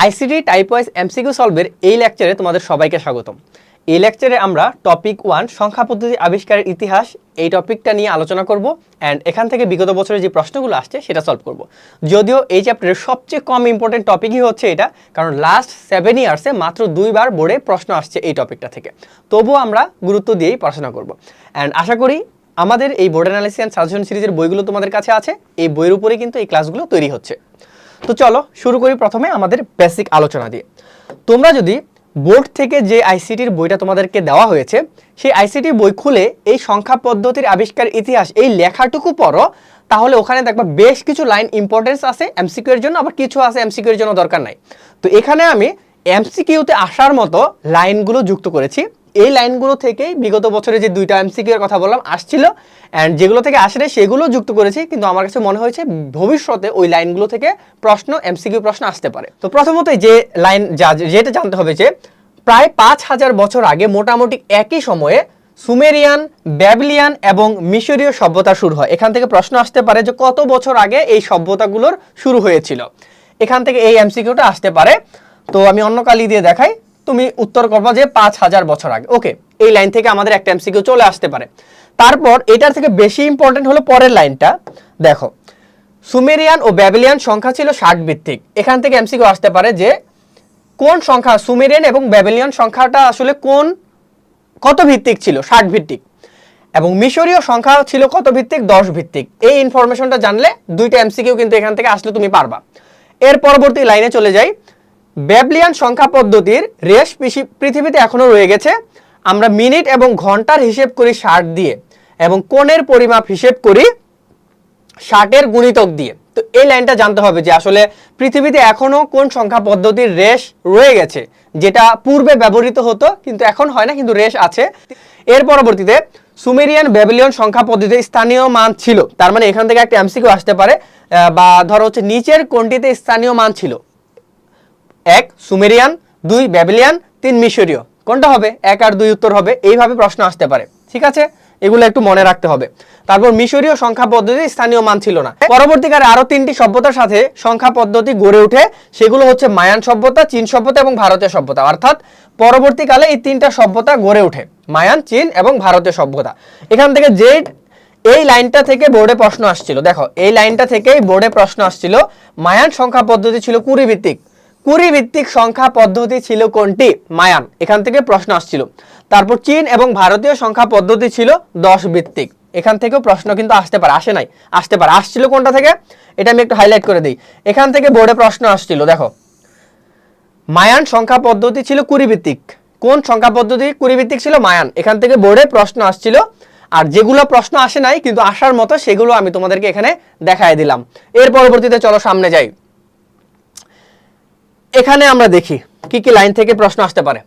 ICT type wise MCQ সলভের এই লেকচারে তোমাদের সবাইকে স্বাগতম। এই লেকচারে আমরা টপিক 1 সংখ্যা পদ্ধতি আবিষ্কারের ইতিহাস এই টপিকটা নিয়ে আলোচনা করব এন্ড এখান থেকে বিগত বছরের যে প্রশ্নগুলো আসছে সেটা সলভ করব। যদিও এই চ্যাপ্টারের সবচেয়ে কম ইম্পর্টেন্ট টপিকই হচ্ছে এটা, কারণ লাস্ট 7 ইয়ার্সে মাত্র 2বার বোর্ডে প্রশ্ন আসছে এই টপিকটা থেকে। তবুও আমরা গুরুত্ব দিয়েই পড়াশোনা করব এন্ড আশা করি আমাদের এই বোর্ড অ্যানালিসিস এন্ড সাজেশন সিরিজের বইগুলো তোমাদের কাছে আছে। এই বইয়ের উপরে কিন্তু এই ক্লাসগুলো তৈরি হচ্ছে। তো চলো শুরু করি প্রথমে আমাদের বেসিক আলোচনা দিয়ে। তোমরা যদি বোর্ড থেকে যে আইসিটির বইটা তোমাদেরকে দেওয়া হয়েছে সেই আইসিটি বই খুলে এই সংখ্যা পদ্ধতির আবিষ্কার ইতিহাস এই লেখাটুকু পড়ো, তাহলে ওখানে দেখবা বেশ কিছু লাইন ইম্পর্টেন্স আছে এমসিকিউ এর জন্য, আবার কিছু আছে এমসিকিউ এর জন্য দরকার নাই। তো এখানে আমি এমসিকিউতে আসার মতো লাইনগুলো যুক্ত করেছি। এই লাইনগুলো থেকেই বিগত বছরে যে 2টা এমসিকিউ এর কথা বললাম আসছিল এন্ড যেগুলো থেকে আসে না সেগুলো যুক্ত করেছি, কিন্তু আমার কাছে মনে হয়েছে ভবিষ্যতে ওই লাইনগুলো থেকে প্রশ্ন এমসিকিউ প্রশ্ন আসতে পারে। তো প্রথমত যে লাইন যেটা জানতে হবে যে প্রায় 5000 বছর আগে মোটামুটি একই সময়ে সুমেরিয়ান, ব্যাবিলিয়ান এবং মিশরীয় সভ্যতা শুরু হয়। এখান থেকে প্রশ্ন আসতে পারে যে কত বছর আগে এই সভ্যতাগুলোর শুরু হয়েছিল। এখান থেকে এই এমসিকিউটা আসতে পারে। তো আমি অন্য কালি দিয়ে দেখাই, তুমি উত্তর করবা যে 5000 বছর আগে। ওকে, এই লাইন থেকে আমাদের একটা এমসিকিউ চলে আসতে পারে। তারপর এটার থেকে বেশি ইম্পর্টেন্ট হলো পরের লাইনটা। দেখো, সুমেরিয়ান ও ব্যাবিলিয়ান সংখ্যা ছিল 60 ভিত্তিক। এখান থেকে এমসিকিউ আসতে পারে যে কোন সংখ্যা সুমেরিয়ান এবং ব্যাবিলিয়ান সংখ্যাটা আসলে কত ভিত্তিক ছিল, 60 ভিত্তিক। এবং মিশরীয় সংখ্যা ছিল কত ভিত্তিক, 10 ভিত্তিক। এই ইনফরমেশনটা জানলে 2টা এমসিকিউ কিন্তু এখান থেকে আসলে তুমি পারবা। এর পরবর্তী লাইনে চলে যাই। ব্যাবিলিয়ান সংখ্যা পদ্ধতির রেশ পৃথিবীতে এখনো রয়ে গেছে। আমরা মিনিট এবং ঘন্টার হিসেব করি 60 দিয়ে এবং কোণের পরিমাপ হিসেব করি 60-এর গুণিতক দিয়ে। তো এই লাইনটা জানতে হবে যে আসলে পৃথিবীতে এখনো কোন সংখ্যা পদ্ধতির রেশ রয়ে গেছে, যেটা পূর্বে ব্যবহৃত হতো কিন্তু এখন হয় না, কিন্তু রেশ আছে। এর পরবর্তীতে সুমেরিয়ান ব্যাবিলিয়ন সংখ্যা পদ্ধতিতে স্থানীয় মান ছিল। তার মানে এখান থেকে একটা এমসিকিউ আসতে পারে, বা ধরো হচ্ছে নিচের কোনটিতে স্থানীয় মান ছিল? 1 সুমেরিয়ান, 2 ব্যাবিলিয়ান, 3 মিশরীয়। কোনটা হবে? 1 আর 2 উত্তর হবে। এইভাবে প্রশ্ন আসতে পারে, ঠিক আছে? এগুলো একটু মনে রাখতে হবে। তারপর মিশরীয় সংখ্যা পদ্ধতি স্থানীয় মান ছিল না। পরবর্তীকালে আরো 3টি সভ্যতার সাথে সংখ্যা পদ্ধতি গড়ে ওঠে। সেগুলো হচ্ছে মায়ান সভ্যতা, চীন সভ্যতা এবং ভারতীয় সভ্যতা। অর্থাৎ পরবর্তীকালে এই 3টা সভ্যতা গড়ে ওঠে, মায়ান, চীন এবং ভারতীয় সভ্যতা। এখান থেকে যে এই লাইনটা থেকে বোর্ডে প্রশ্ন আসছিল, দেখো এই লাইনটা থেকেই বোর্ডে প্রশ্ন আসছিল। মায়ান সংখ্যা পদ্ধতি ছিল 20 ভিত্তিক। 20 ভিত্তিক সংখ্যা পদ্ধতি ছিল কোনটি? মায়ান। এখান থেকে প্রশ্ন আসছিল। তারপর চীন এবং ভারতীয় সংখ্যা পদ্ধতি ছিল 10 ভিত্তিক। এখান থেকেও প্রশ্ন কিন্তু আসতে পারে, আসে নাই, আসতে পারে। আসছিল কোনটা থেকে এটা আমি একটু হাইলাইট করে দিই। এখান থেকে বোর্ডে প্রশ্ন আসছিল, দেখো মায়ান সংখ্যা পদ্ধতি ছিল 20 ভিত্তিক। কোন সংখ্যা পদ্ধতি 20 ভিত্তিক ছিল? মায়ান। এখান থেকে বোর্ডে প্রশ্ন আসছিল। আর যেগুলো প্রশ্ন আসে নাই কিন্তু আসার মতো সেগুলো আমি তোমাদেরকে এখানে দেখায় দিলাম। এর পরবর্তীতে চলো সামনে যাই। এখানে আমরা দেখি কি কি লাইন থেকে প্রশ্ন আসতে পারে।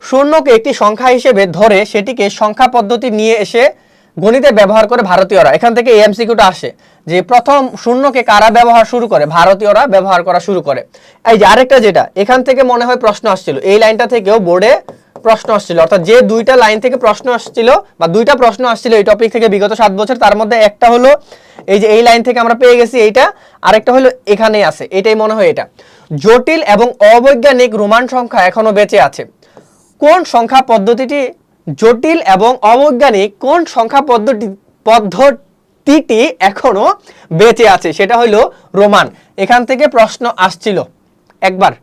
শূন্যকে একটি সংখ্যা হিসেবে ধরে সেটিকে সংখ্যা পদ্ধতি নিয়ে এসে গণিতে ব্যবহার করে ভারতীয়রা। এখান থেকে এই এমসিকিউটা আসে যে প্রথম শূন্যকে কারা ব্যবহার শুরু করে? ভারতীয়রা ব্যবহার করা শুরু করে। এই যে আরেকটা যেটা এখান থেকে মনে হয় প্রশ্ন আসছিল, এই লাইনটা থেকেও বোর্ডে প্রশ্ন আসছিল। অর্থাৎ যে 2টা লাইন থেকে প্রশ্ন আসছিল বা 2টা প্রশ্ন আসছিল এই টপিক থেকে বিগত 7 বছর, তার মধ্যে একটা হলো এই যে এই লাইন থেকে আমরা পেয়ে গেছি এইটা, আরেকটা হলো এখানেই আছে, এটাই মনে হয় এটা। জটিল এবং অবৈজ্ঞানিক রোমান সংখ্যা এখনো বেঁচে আছে। কোন সংখ্যা পদ্ধতিটি জটিল এবং অবৈজ্ঞানিক, কোন সংখ্যা পদ্ধতিটি এখনো বেঁচে আছে? সেটা হলো রোমান। এখান থেকে প্রশ্ন আসছিল একবার।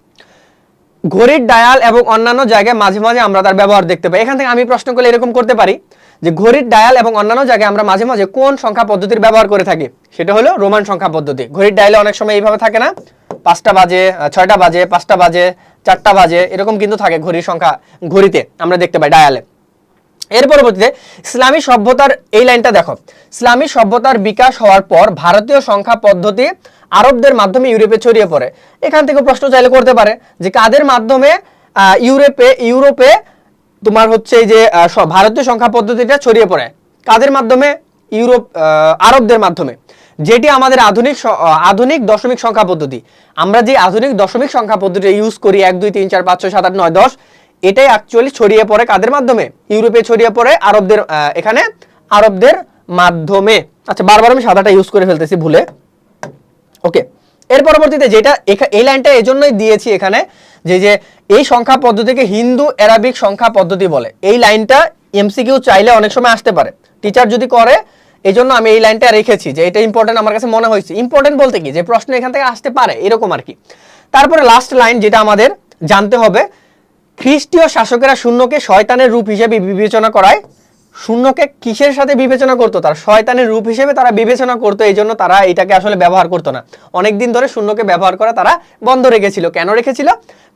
ঘড়ির ডায়াল এবং অন্যান্য জায়গায় মাঝে মাঝে আমরা তার ব্যবহার দেখতে পাই। এখান থেকে আমি প্রশ্ন করলে এরকম করতে পারি যে ঘড়ির ডায়াল এবং অন্যান্য জায়গায় আমরা মাঝে মাঝে কোন সংখ্যা পদ্ধতির ব্যবহার করে থাকি? সেটা হলো রোমান সংখ্যা পদ্ধতি। ঘড়ির ডায়ালে অনেক সময় এইভাবে থাকে না, 5টা বাজে, 6টা বাজে, 5টা বাজে, 4টা বাজে, এরকম কিন্তু থাকে ঘড়ির সংখ্যা, ঘড়িতে আমরা দেখতে পাই, ডায়ালে। এর পরবর্তীতে ইসলামী সভ্যতার এই লাইনটা দেখো। ইসলামী সভ্যতার বিকাশ হওয়ার পর ভারতীয় সংখ্যা পদ্ধতি আরবদের মাধ্যমে ইউরোপে ছড়িয়ে পড়ে। এখান থেকে প্রশ্ন চাইলে করতে পারে যে কাদের মাধ্যমে ইউরোপে তোমার হচ্ছে এই যে ভারতীয় সংখ্যা পদ্ধতিটা ছড়িয়ে পড়ে? কাদের মাধ্যমে? আরবদের মাধ্যমে। যেটি আমাদের আধুনিক দশমিক সংখ্যা পদ্ধতি। আমরা যে আধুনিক দশমিক সংখ্যা পদ্ধতি ইউজ করি 1 2 3 4 5 6 7 8 9 10, এটাই অ্যাকচুয়ালি ছড়িয়ে পড়ে কাদের মাধ্যমে? ইউরোপে ছড়িয়ে পড়ে আরবদের, এখানে আরবদের মাধ্যমে। আচ্ছা, বারবার আমি সাদাটা ইউজ করে ফেলতেছি ভুলে। ওকে, এর পরবর্তীতে যেটা এই লাইনটা এজন্যই দিয়েছি এখানে যে এই সংখ্যা পদ্ধতিকে হিন্দু অ্যারাবিক সংখ্যা পদ্ধতি বলে। এই লাইনটা এমসিকিউ চাইলে অনেক সময় আসতে পারে, টিচার যদি করে, এই জন্য আমি এই লাইনটা রেখেছি যে এটা ইম্পর্টেন্ট আমার কাছে মনে হয়েছে। ইম্পর্টেন্ট বলতে কি, যে প্রশ্ন এখান থেকে আসতে পারে এরকম আর কি। তারপরে লাস্ট লাইন যেটা আমাদের জানতে হবে, খ্রিস্টীয় শাসকেরা শূন্যকে শয়তানের রূপ হিসেবে বিবেচনা করায়। শূন্যকে কিসের সাথে বিবেচনা করতো? তার শয়তানের রূপ হিসেবে তারা বিবেচনা করতো, এই জন্য তারা এটাকে আসলে ব্যবহার করতো না। অনেকদিন ধরে শূন্যকে ব্যবহার করা তারা বন্ধ রেখেছিল। কেন রেখেছিল?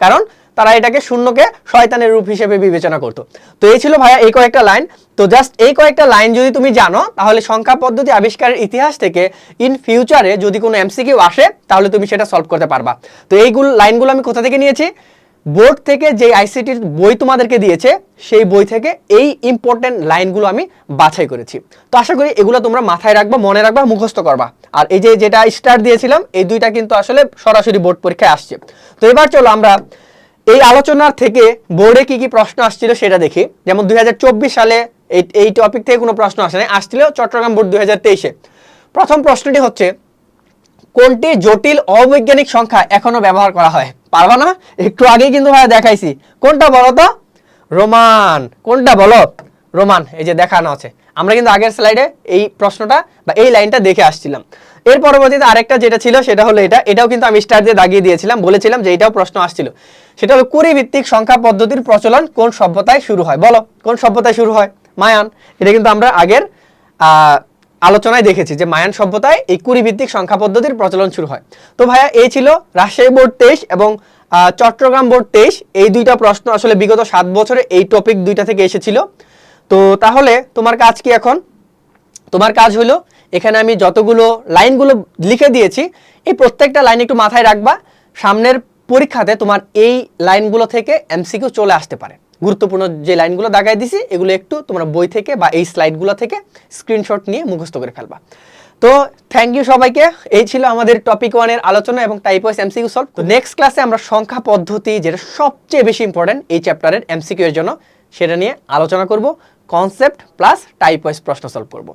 কারণ তারা এটাকে শূন্যকে শয়তানের রূপ হিসেবে বিবেচনা করতো। তো এই ছিল ভাইয়া এই কয়েকটা লাইন। তো জাস্ট এই কয়েকটা লাইন যদি তুমি জানো, তাহলে সংখ্যা পদ্ধতি আবিষ্কারের ইতিহাস থেকে ইন ফিউচারে যদি কোনো এমসিকিউ আসে, তাহলে তুমি সেটা সলভ করতে পারবা। তো এইগুলো লাইনগুলো আমি কোথা থেকে নিয়েছি? বোর্ড থেকে যে আইসিটির বই তোমাদেরকে দিয়েছে, সেই বই থেকে এই ইম্পর্টেন্ট লাইনগুলো আমি বাছাই করেছি। তো আশা করি এগুলো তোমরা মাথায় রাখবা, মনে রাখবা, মুখস্থ করবা। আর এই যে যেটা স্টার দিয়েছিলাম, এই দুইটা কিন্তু আসলে সরাসরি বোর্ড পরীক্ষায় আসছে। তো এবার চলো আমরা এই আলোচনার থেকে বোর্ডে কি কি প্রশ্ন আসছিল সেটা দেখি। যেমন 2024 সালে এই টপিক থেকে কোনো প্রশ্ন আসে নাই, আসছিল চট্টগ্রাম বোর্ড 2023-এ। প্রথম প্রশ্নটি হচ্ছে, কোনটি জটিল অবৈজ্ঞানিক সংখ্যা এখনো ব্যবহার করা হয়? পারবা না? একটু আগেই কিন্তু ভাই দেখাইছি। কোনটা বলো তো? রোমান। কোনটা বলো? রোমান। এই যে দেখানো আছে। আমরা কিন্তু আগের স্লাইডে এই প্রশ্নটা বা এই লাইনটা দেখে আসছিলাম। এর পরবর্তীতে আরেকটা যেটা ছিল সেটা হলো এটাও কিন্তু আমি স্টার দিয়ে দাগিয়ে দিয়েছিলাম, বলেছিলাম যে এটাও প্রশ্ন আসছিল। সেটা হলো কুড়ি ভিত্তিক সংখ্যা পদ্ধতির প্রচলন কোন সভ্যতায় শুরু হয়? বলো কোন সভ্যতায় শুরু হয়? মায়ান। এটা কিন্তু আমরা আগের আলোচনায় দেখেছি যে মায়ান সভ্যতায় এই কুড়ি ভিত্তিক সংখ্যা পদ্ধতির প্রচলন শুরু হয়। তো ভাইয়া এই ছিল রাজশাহী বোর্ড 23 এবং চট্টগ্রাম বোর্ড 23, এই দুইটা প্রশ্ন আসলে বিগত 7 বছরে এই টপিক দুইটা থেকে এসেছিল। তো তাহলে তোমার কাজ কি এখন? তোমার কাজ হলো এখানে আমি যতগুলো লাইনগুলো লিখে দিয়েছি, এই প্রত্যেকটা লাইন একটু মাথায় রাখবা। সামনের পরীক্ষাতে তোমার এই লাইনগুলো থেকে এমসিকিউ চলে আসতে পারে। গুরুত্বপূর্ণ যে লাইনগুলো দাগাই দিছি, এগুলো একটু তোমরা বই থেকে বা এই স্লাইডগুলো থেকে স্ক্রিনশট নিয়ে মুখস্থ করে ফেলবা। তো থ্যাংক ইউ সবাইকে। এই ছিল আমাদের টপিক 1 এর আলোচনা এবং টাইপ ওয়াইজ এমসিকিউ সলভ। তো নেক্সট ক্লাসে আমরা সংখ্যা পদ্ধতি, যেটা সবচেয়ে বেশি ইম্পর্টেন্ট এই চ্যাপ্টারের এমসিকিউ এর জন্য, সেটা নিয়ে আলোচনা করব। কনসেপ্ট প্লাস টাইপ ওয়াইজ প্রশ্ন সলভ করব।